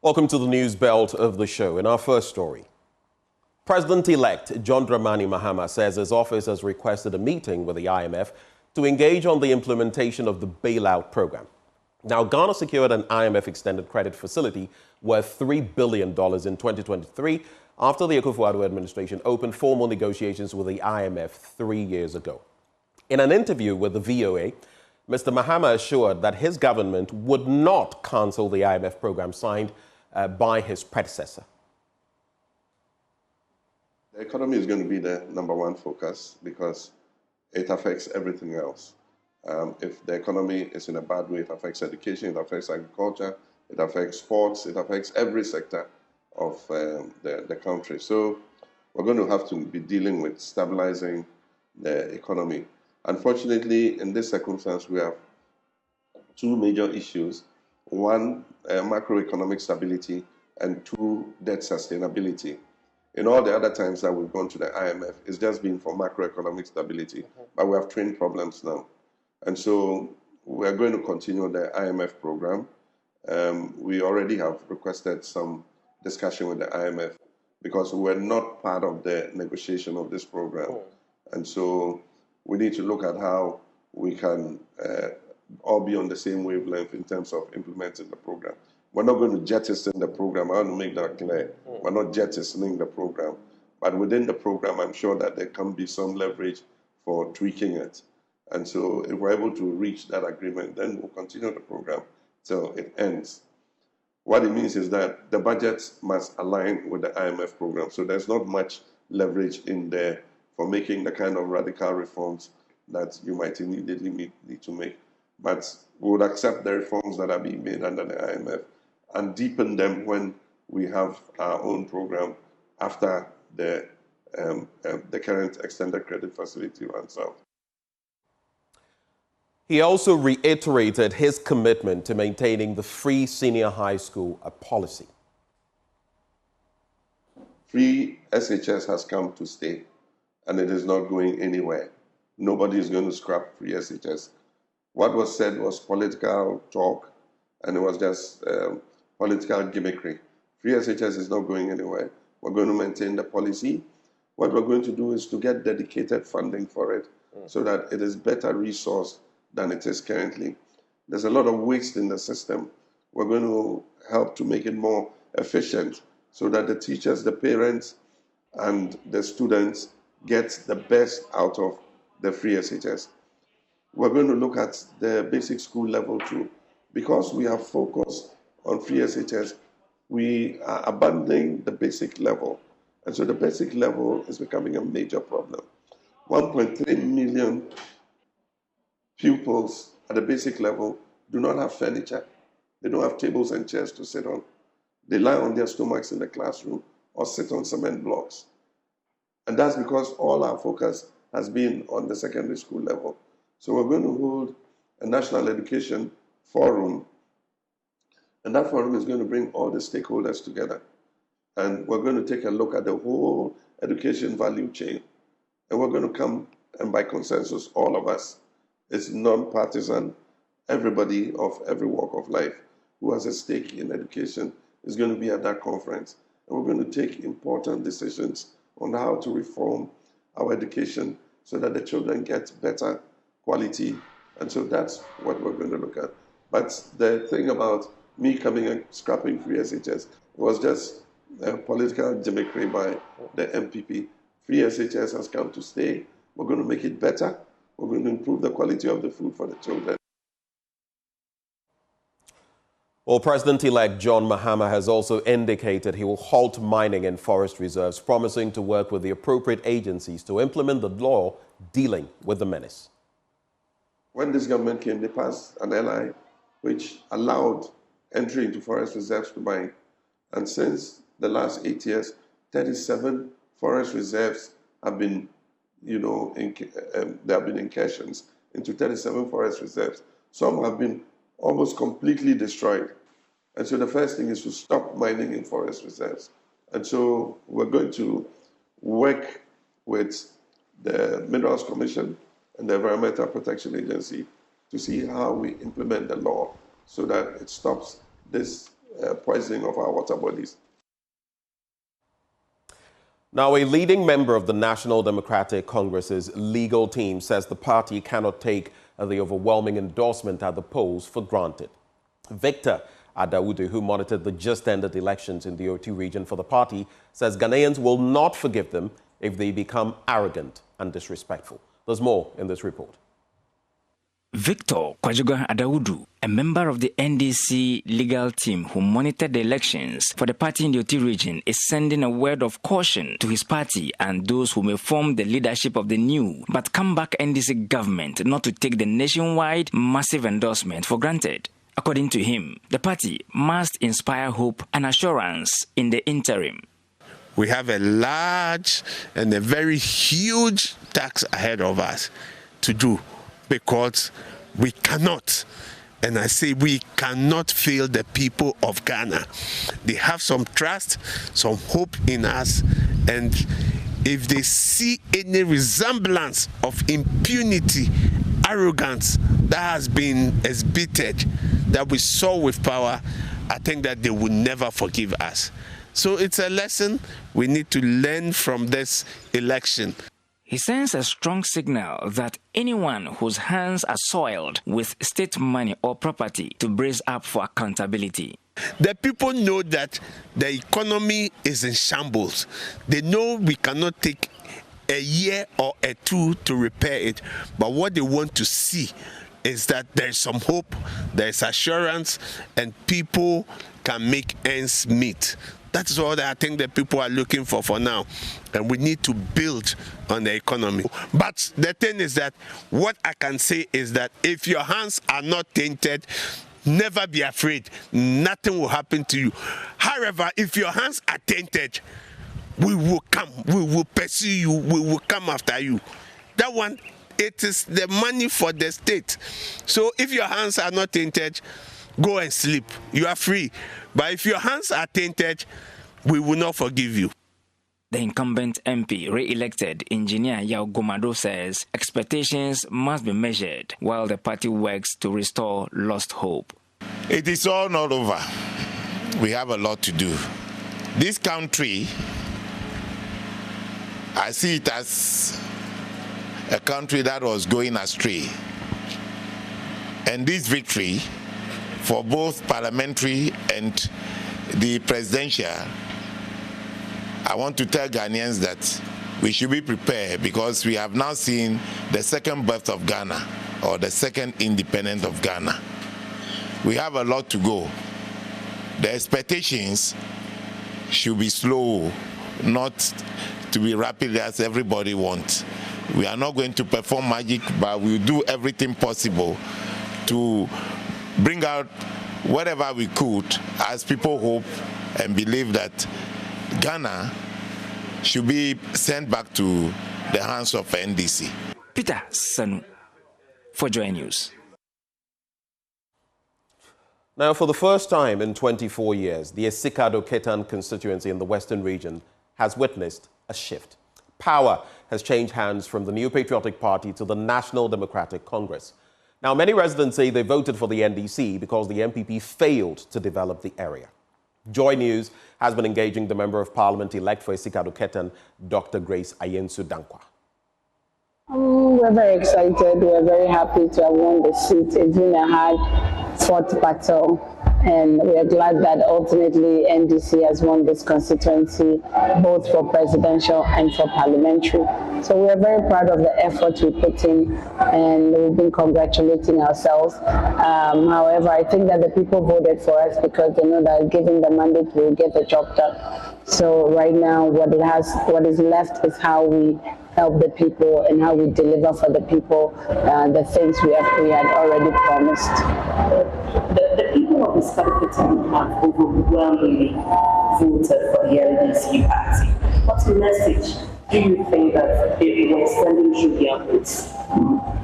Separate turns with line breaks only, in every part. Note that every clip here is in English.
Welcome to the news belt of the show. In our first story, President-elect John Dramani Mahama says his office has requested a meeting with the IMF to engage on the implementation of the bailout program. Now, Ghana secured an IMF extended credit facility worth $3 billion in 2023 after the Akufo-Addo administration opened formal negotiations with the IMF 3 years ago. In an interview with the VOA, Mr. Mahama assured that his government would not cancel the IMF program signed by his predecessor.
The economy is going to be the number one focus because it affects everything else. If the economy is in a bad way, it affects education, it affects agriculture, it affects sports, it affects every sector of the country. So we're going to have to be dealing with stabilizing the economy. Unfortunately, in this circumstance, we have two major issues. One, macroeconomic stability, and two, debt sustainability. In all the other times that we've gone to the IMF, it's just been for macroeconomic stability, but we have twin problems now. And so we're going to continue the IMF program. We already have requested some discussion with the IMF because we're not part of the negotiation of this program. And so we need to look at how we can all be on the same wavelength in terms of implementing the program. We're not going to jettison the program. I want to make that clear. We're not jettisoning the program. But within the program, I'm sure that there can be some leverage for tweaking it. And so if we're able to reach that agreement, then we'll continue the program till it ends. What it means is that the budgets must align with the IMF program. So there's not much leverage in there for making the kind of radical reforms that you might immediately need to make. But we would accept the reforms that are being made under the IMF and deepen them when we have our own program after the current extended credit facility runs out.
He also reiterated his commitment to maintaining the free senior high school policy.
Free SHS has come to stay, and it is not going anywhere. Nobody is going to scrap free SHS. What was said was political talk, and it was just political gimmickry. Free SHS is not going anywhere. We're going to maintain the policy. What we're going to do is to get dedicated funding for it so that it is better resourced than it is currently. There's a lot of waste in the system. We're going to help to make it more efficient so that the teachers, the parents, and the students get the best out of the free SHS. We're going to look at the basic school level too. Because we have focused on free SHS, we are abandoning the basic level. And so the basic level is becoming a major problem. 1.3 million pupils at the basic level do not have furniture. They don't have tables and chairs to sit on. They lie on their stomachs in the classroom or sit on cement blocks. And that's because all our focus has been on the secondary school level. So we're going to hold a national education forum, and that forum is going to bring all the stakeholders together. And we're going to take a look at the whole education value chain. And we're going to come, and by consensus, all of us, it's non-partisan, everybody of every walk of life who has a stake in education is going to be at that conference. And we're going to take important decisions on how to reform our education so that the children get better quality. And so that's what we're going to look at. But the thing about me coming and scrapping free SHS was just political gimmickry by the MPP. Free SHS has come to stay. We're going to make it better. We're going to improve the quality of the food for the children.
Well, President-elect John Mahama has also indicated he will halt mining in forest reserves, promising to work with the appropriate agencies to implement the law dealing with the menace.
When this government came, they passed an LI which allowed entry into forest reserves to mine. And since the last 8 years, 37 forest reserves have been, there have been incursions into 37 forest reserves. Some have been almost completely destroyed. And so the first thing is to stop mining in forest reserves. And so we're going to work with the Minerals Commission and the Environmental Protection Agency to see how we implement the law so that it stops this poisoning of our water bodies.
Now, a leading member of the National Democratic Congress's legal team says the party cannot take the overwhelming endorsement at the polls for granted. Victor Adaudu, who monitored the just-ended elections in the Oti region for the party, says Ghanaians will not forgive them if they become arrogant and disrespectful. There's more in this report.
Victor Kwajuga Adaudu, a member of the NDC legal team who monitored the elections for the party in the Oti region, is sending a word of caution to his party and those who may form the leadership of the new but comeback NDC government not to take the nationwide massive endorsement for granted. According to him, the party must inspire hope and assurance in the interim.
We have a large and a very huge task ahead of us to do, because we cannot, and I say we cannot fail the people of Ghana. They have some trust, some hope in us, and if they see any resemblance of impunity, arrogance that has been exhibited, that we saw with power, I think that they will never forgive us. So it's a lesson we need to learn from this election.
He sends a strong signal that anyone whose hands are soiled with state money or property to brace up for accountability.
The people know that the economy is in shambles. They know we cannot take a year or a two to repair it, but what they want to see is that there is some hope, there is assurance, and people can make ends meet. That's all that I think the people are looking for now. And we need to build on the economy. But the thing is that what I can say is that if your hands are not tainted, never be afraid. Nothing will happen to you. However, if your hands are tainted, we will come. We will pursue you. We will come after you. That one, it is the money for the state. So if your hands are not tainted, go and sleep. You are free. But if your hands are tainted, we will not forgive you.
The incumbent MP, re-elected Engineer Yao Gomado, says expectations must be measured while the party works to restore lost hope.
It is all not over. We have a lot to do. This country, I see it as a country that was going astray. And this victory for both parliamentary and the presidential, I want to tell Ghanaians that we should be prepared, because we have now seen the second birth of Ghana, or the second independence of Ghana. We have a lot to go. The expectations should be slow, not to be rapid as everybody wants. We are not going to perform magic, but we'll do everything possible to bring out whatever we could as people hope and believe that Ghana should be sent back to the hands of NDC.
Peter Sanu for Joy News.
Now, for the first time in 24 years, the Esikado-Ketan constituency in the Western region has witnessed a shift. Power has changed hands from the New Patriotic Party to the National Democratic Congress. Now, many residents say they voted for the NDC because the MPP failed to develop the area. Joy News has been engaging the Member of Parliament-elect for Esikado-Ketan, Dr. Grace Ayensu Dankwa.
We're very excited. We're very happy to have won the seat. It's been a hard-fought battle, and we are glad that ultimately NDC has won this constituency, both for presidential and for parliamentary. So we are very proud of the effort we put in, and we've been congratulating ourselves. However, I think that the people voted for us because they know that given the mandate, we'll get the job done. So right now, what is left is how we help the people and how we deliver for the people the things we had already promised.
The people of Esikado-Ketan have overwhelmingly voted for the NDC party. What message do you think that they were sending through their votes?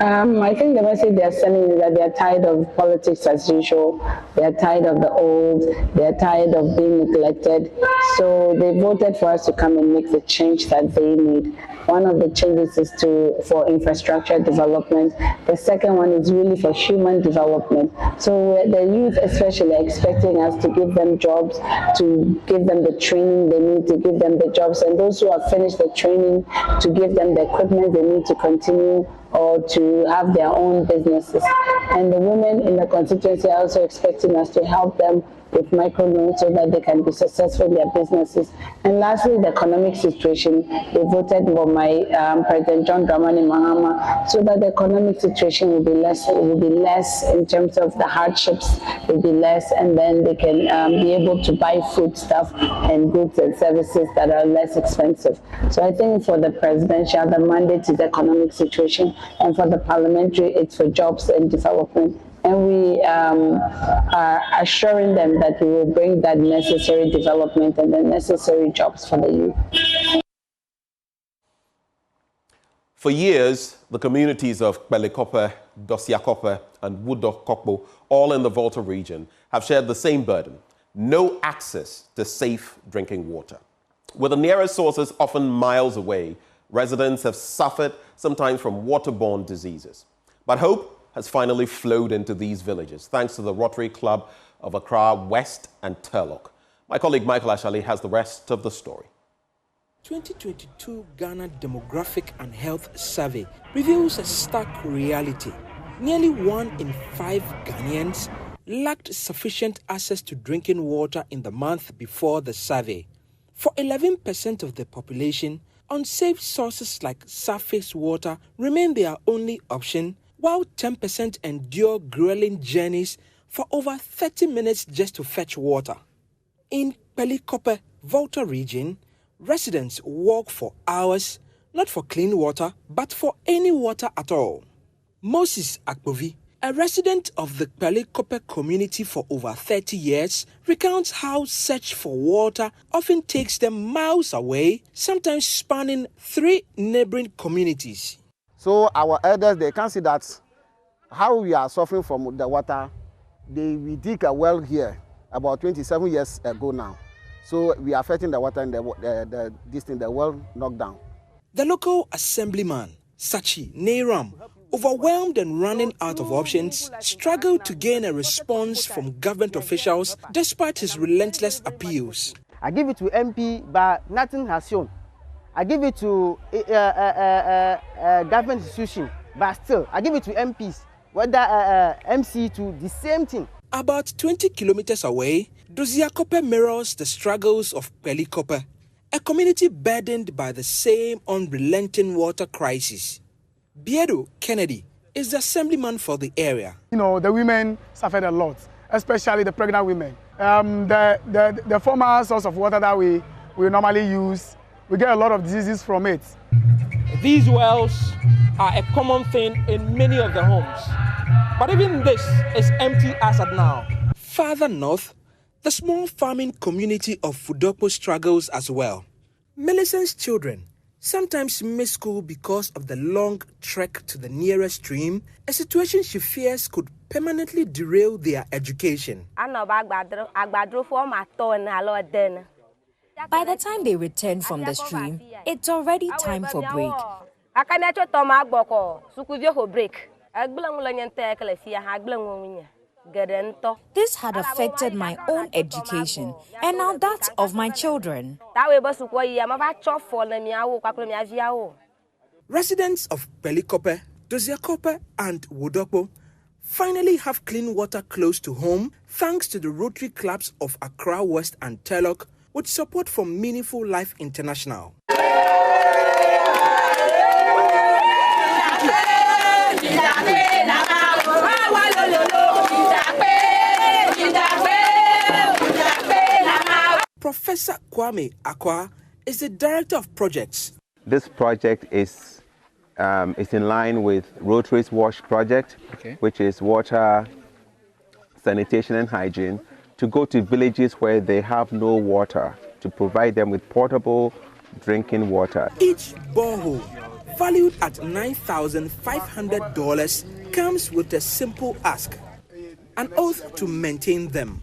I think the message they are sending is that they are tired of politics as usual. They are tired of the old. They are tired of being neglected. So they voted for us to come and make the change that they need. One of the changes is for infrastructure development. The second one is really for human development. So the youth especially are expecting us to give them jobs, to give them the training they need, to give them the jobs, and those who have finished the training, to give them the equipment they need to continue or to have their own businesses. And the women in the constituency are also expecting us to help them with microloans so that they can be successful in their businesses. And lastly, the economic situation. They voted for my President John Dramani Mahama so that the economic situation will be less in terms of the hardships, will be less, and then they can be able to buy food stuff and goods and services that are less expensive. So I think for the presidential, the mandate is the economic situation, and for the parliamentary, it's for jobs and development. And we are assuring them that we will bring that necessary development and the necessary jobs for the youth.
For years, the communities of Pelikope, Dosiakope, and Wudokokbo, all in the Volta region, have shared the same burden: no access to safe drinking water. With the nearest sources often miles away, residents have suffered sometimes from waterborne diseases. But hope has finally flowed into these villages, thanks to the Rotary Club of Accra West and Turlock. My colleague Michael Ashali has the rest of the story.
2022 Ghana Demographic and Health Survey reveals a stark reality. Nearly 1 in 5 Ghanaians lacked sufficient access to drinking water in the month before the survey. For 11% of the population, unsafe sources like surface water remain their only option, while 10% endure grueling journeys for over 30 minutes just to fetch water. In Pelikope, Volta region, residents walk for hours, not for clean water, but for any water at all. Moses Akpovi, a resident of the Pelikope community for over 30 years, recounts how search for water often takes them miles away, sometimes spanning 3 neighboring communities.
So our elders, they can see that how we are suffering from the water. We dig a well here about 27 years ago now. So we are fetching the water and the well knocked down.
The local assemblyman, Sachi Neiram, overwhelmed and running out of options, struggled to gain a response from government officials despite his relentless appeals.
I give it to MP, but nothing has shown. I give it to government institution, but still, I give it to MPs, whether MC to the same thing.
About 20 kilometers away, Dosiakope mirrors the struggles of Pelikope, a community burdened by the same unrelenting water crisis. Biedo Kennedy is the assemblyman for the area.
You know, the women suffered a lot, especially the pregnant women. The former source of water that we normally use, we get a lot of diseases from it.
These wells are a common thing in many of the homes, but even this is empty as at now. Farther north, the small farming community of Fudokpo struggles as well. Millicent's children sometimes miss school because of the long trek to the nearest stream, a situation she fears could permanently derail their education.
By the time they return from the stream, it's already time for break. This had affected my own education and now that of my children.
Residents of Pelikope, Dosiakope, and Wudokpo finally have clean water close to home thanks to the Rotary Clubs of Accra West and Turlock, with support from Meaningful Life International. Professor Kwame Akwa is the director of projects.
This project is in line with Rotary's WASH project, which is water, sanitation and hygiene, to go to villages where they have no water, to provide them with portable drinking water.
Each borehole, valued at $9,500, comes with a simple ask: an oath to maintain them.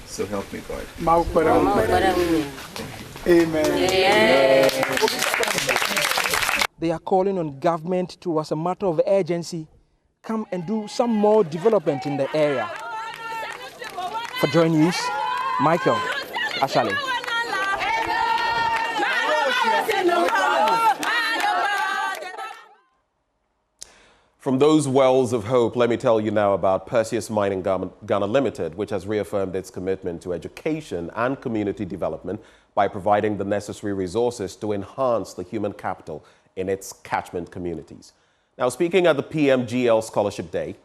So help me God.
Amen.
They are calling on government to, as a matter of urgency, come and do some more development in the area. For Joy News, Michael Ashale.
From those wells of hope, let me tell you now about Perseus Mining Ghana Limited, which has reaffirmed its commitment to education and community development by providing the necessary resources to enhance the human capital in its catchment communities. Now, speaking at the PMGL Scholarship Day,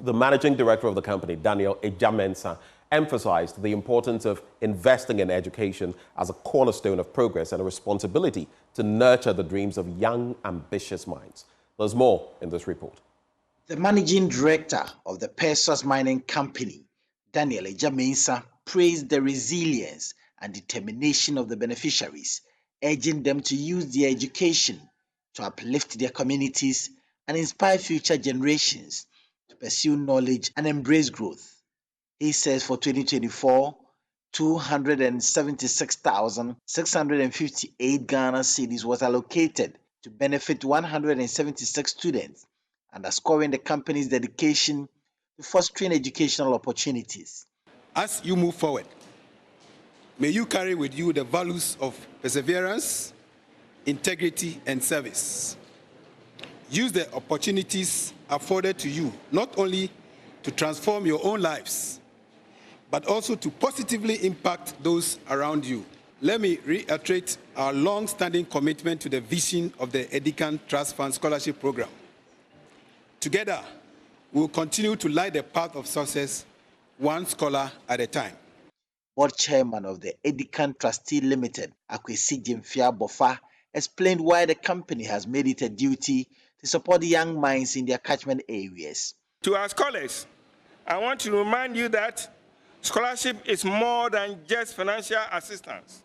the managing director of the company, Daniel Ejamensa, emphasized the importance of investing in education as a cornerstone of progress and a responsibility to nurture the dreams of young, ambitious minds. There's more in this report.
The managing director of the Perseus Mining Company, Daniel Ejamensa, praised the resilience and determination of the beneficiaries, urging them to use their education to uplift their communities and inspire future generations to pursue knowledge and embrace growth. He says for 2024, 276,658 Ghana cedis was allocated to benefit 176 students, underscoring the company's dedication to fostering educational opportunities.
As you move forward, may you carry with you the values of perseverance, integrity, and service. Use the opportunities afforded to you not only to transform your own lives, but also to positively impact those around you. Let me reiterate our long-standing commitment to the vision of the Edikan Trust Fund Scholarship Program. Together, we will continue to light the path of success, one scholar at a time.
Board chairman of the Edikan Trustee Limited, Akwesi Jemfia Bofa, explained why the company has made it a duty to support young minds in their catchment areas.
To our scholars, I want to remind you that scholarship is more than just financial assistance.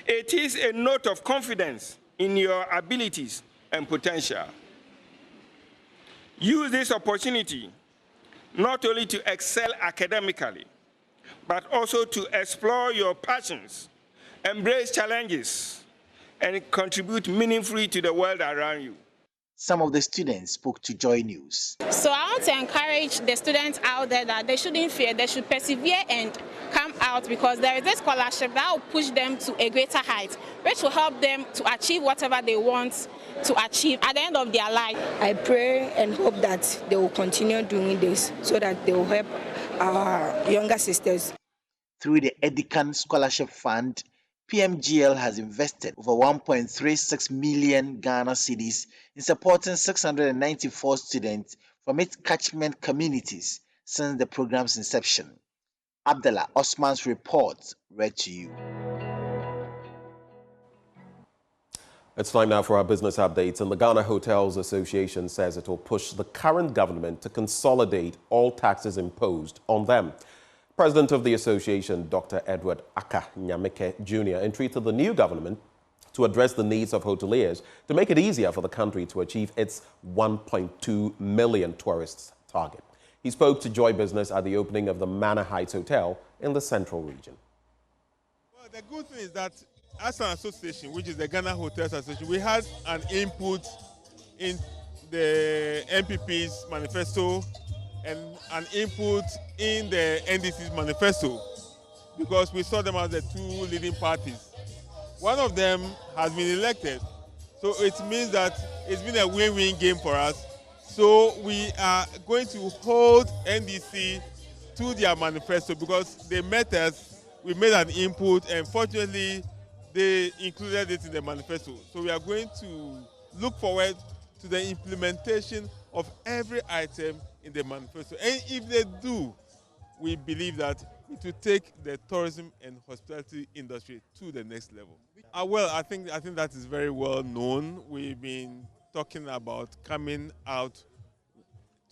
It is a note of confidence in your abilities and potential. Use this opportunity not only to excel academically, but also to explore your passions, embrace challenges, and contribute meaningfully to the world around you.
Some of the students spoke to Joy News.
So I want to encourage the students out there that they shouldn't fear, they should persevere and come out, because there is a scholarship that will push them to a greater height, which will help them to achieve whatever they want to achieve at the end of their life.
I pray and hope that they will continue doing this so that they will help our younger sisters.
Through the Edikan Scholarship Fund, PMGL has invested over 1.36 million Ghana cedis in supporting 694 students from its catchment communities since the program's inception. Abdullah Osman's report read to you.
It's time now for our business updates, and the Ghana Hotels Association says it will push the current government to consolidate all taxes imposed on them. President of the association, Dr. Edward Aka Nyameke Jr., entreated the new government to address the needs of hoteliers to make it easier for the country to achieve its 1.2 million tourists target. He spoke to Joy Business at the opening of the Manor Heights Hotel in the Central Region.
Well, the good thing is that as an association, which is the Ghana Hotels Association, we had an input in the MPP's manifesto and an input in the NDC's manifesto, because we saw them as the two leading parties. One of them has been elected, so it means that it's been a win-win game for us. So we are going to hold NDC to their manifesto because they met us, we made an input, and fortunately they included it in the manifesto. So we are going to look forward to the implementation of every item in the manifesto. And if they do, we believe that it will take the tourism and hospitality industry to the next level. Well, I think that is very well known. We've been talking about coming out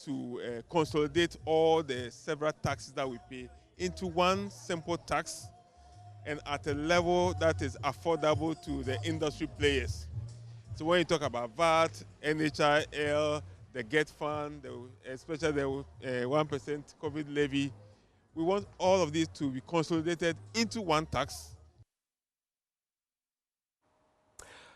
to consolidate all the several taxes that we pay into one simple tax and at a level that is affordable to the industry players. So when you talk about VAT, NHIL, the GET fund, especially the 1% COVID levy. We want all of these to be consolidated into one tax.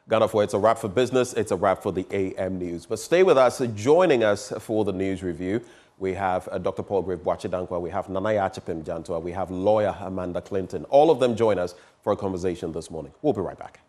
Ghana, it's a wrap for business. It's a wrap for the AM News. But stay with us. Joining us for the news review, we have Dr. Paul Grave-Boachidankwa, we have Nanaya Achipim Jantua, we have lawyer Amanda Clinton. All of them join us for a conversation this morning. We'll be right back.